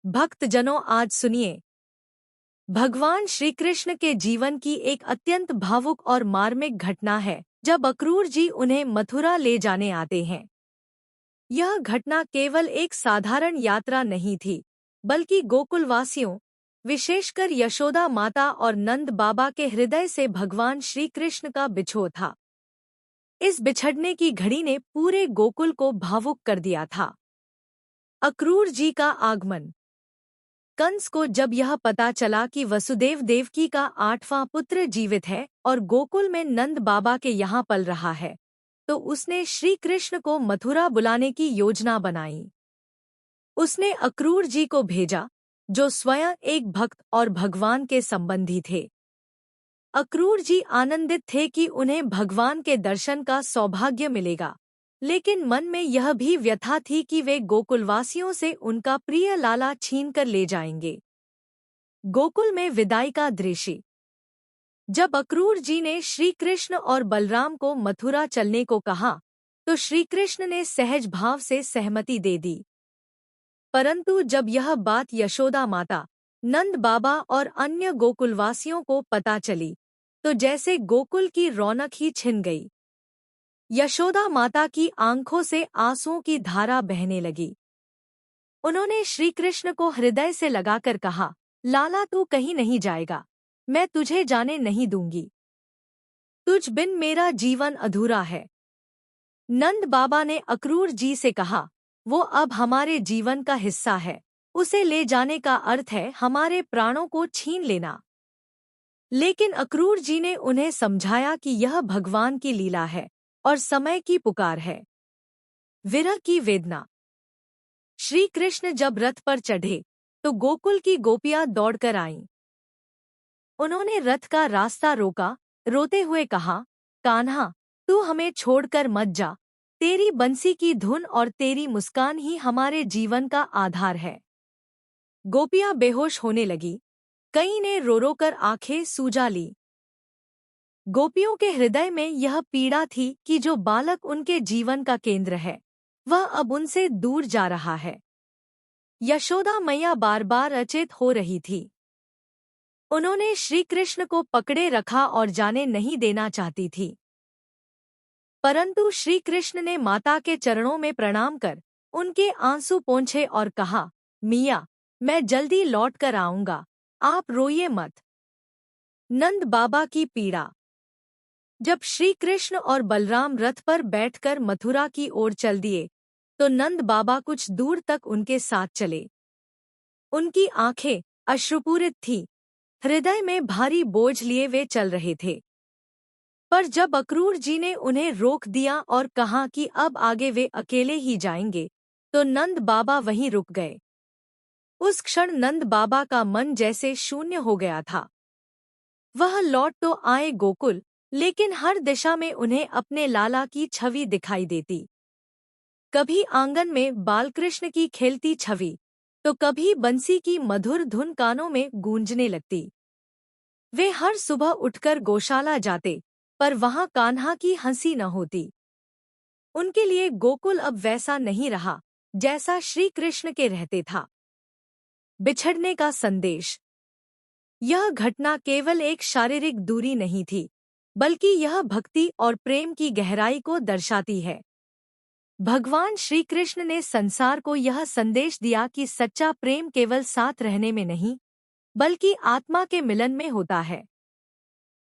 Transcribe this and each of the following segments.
भक्तजनों, आज सुनिए भगवान श्री कृष्ण के जीवन की एक अत्यंत भावुक और मार्मिक घटना है जब अक्रूर जी उन्हें मथुरा ले जाने आते हैं। यह घटना केवल एक साधारण यात्रा नहीं थी, बल्कि गोकुलवासियों, विशेषकर यशोदा माता और नंद बाबा के हृदय से भगवान श्री कृष्ण का बिछोह था। इस बिछड़ने की घड़ी ने पूरे गोकुल को भावुक कर दिया था। अक्रूर जी का आगमन। कंस को जब यह पता चला कि वसुदेव देवकी का 8वां पुत्र जीवित है और गोकुल में नंद बाबा के यहाँ पल रहा है, तो उसने श्री कृष्ण को मथुरा बुलाने की योजना बनाई। उसने अक्रूर जी को भेजा, जो स्वयं एक भक्त और भगवान के संबंधी थे। अक्रूर जी आनंदित थे कि उन्हें भगवान के दर्शन का सौभाग्य मिलेगा, लेकिन मन में यह भी व्यथा थी कि वे गोकुलवासियों से उनका प्रिय लाला छीनकर ले जाएंगे। गोकुल में विदाई का दृश्य। जब अक्रूर जी ने श्री कृष्ण और बलराम को मथुरा चलने को कहा, तो श्री कृष्ण ने सहज भाव से सहमति दे दी। परंतु जब यह बात यशोदा माता, नंद बाबा और अन्य गोकुलवासियों को पता चली, तो जैसे गोकुल की रौनक ही छिन गई। यशोदा माता की आंखों से आंसुओं की धारा बहने लगी। उन्होंने श्री कृष्ण को हृदय से लगाकर कहा, लाला, तू कहीं नहीं जाएगा, मैं तुझे जाने नहीं दूंगी। तुझ बिन मेरा जीवन अधूरा है। नंद बाबा ने अक्रूर जी से कहा, वो अब हमारे जीवन का हिस्सा है, उसे ले जाने का अर्थ है हमारे प्राणों को छीन लेना। लेकिन अक्रूर जी ने उन्हें समझाया कि यह भगवान की लीला है और समय की पुकार है। विरह की वेदना। श्री कृष्ण जब रथ पर चढ़े, तो गोकुल की गोपियां दौड़कर आईं। उन्होंने रथ का रास्ता रोका, रोते हुए कहा, कान्हा, तू हमें छोड़कर मत जा, तेरी बंसी की धुन और तेरी मुस्कान ही हमारे जीवन का आधार है। गोपियां बेहोश होने लगी, कई ने रो रो कर आंखें सूजा ली। गोपियों के हृदय में यह पीड़ा थी कि जो बालक उनके जीवन का केंद्र है, वह अब उनसे दूर जा रहा है। यशोदा मैया बार बार अचेत हो रही थी। उन्होंने श्री कृष्ण को पकड़े रखा और जाने नहीं देना चाहती थी। परंतु श्री कृष्ण ने माता के चरणों में प्रणाम कर उनके आंसू पोंछे और कहा, मिया, मैं जल्दी लौट कर आऊंगा, आप रोइए मत। नंद बाबा की पीड़ा। जब श्री कृष्ण और बलराम रथ पर बैठकर मथुरा की ओर चल दिए, तो नंद बाबा कुछ दूर तक उनके साथ चले। उनकी आंखें अश्रुपूरित थीं, हृदय में भारी बोझ लिए वे चल रहे थे। पर जब अक्रूर जी ने उन्हें रोक दिया और कहा कि अब आगे वे अकेले ही जाएंगे, तो नंद बाबा वहीं रुक गए। उस क्षण नंद बाबा का मन जैसे शून्य हो गया था। वह लौट तो आए गोकुल, लेकिन हर दिशा में उन्हें अपने लाला की छवि दिखाई देती। कभी आंगन में बालकृष्ण की खेलती छवि, तो कभी बंसी की मधुर धुन कानों में गूंजने लगती। वे हर सुबह उठकर गौशाला जाते, पर वहां कान्हा की हंसी न होती। उनके लिए गोकुल अब वैसा नहीं रहा जैसा श्री कृष्ण के रहते था। बिछड़ने का संदेश। यह घटना केवल एक शारीरिक दूरी नहीं थी, बल्कि यह भक्ति और प्रेम की गहराई को दर्शाती है। भगवान श्री कृष्ण ने संसार को यह संदेश दिया कि सच्चा प्रेम केवल साथ रहने में नहीं, बल्कि आत्मा के मिलन में होता है।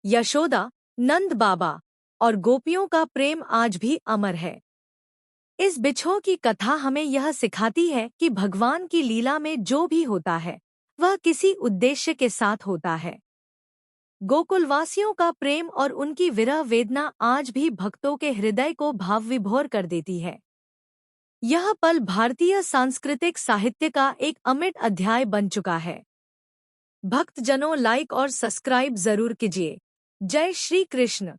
यशोदा, नंद बाबा और गोपियों का प्रेम आज भी अमर है। इस बिछोह की कथा हमें यह सिखाती है कि भगवान की लीला में जो भी होता है, वह किसी उद्देश्य के साथ होता है। गोकुलवासियों का प्रेम और उनकी विरह वेदना आज भी भक्तों के हृदय को भावविभोर कर देती है। यह पल भारतीय सांस्कृतिक साहित्य का एक अमिट अध्याय बन चुका है। भक्तजनों, लाइक और सब्सक्राइब जरूर कीजिए। जय श्री कृष्ण।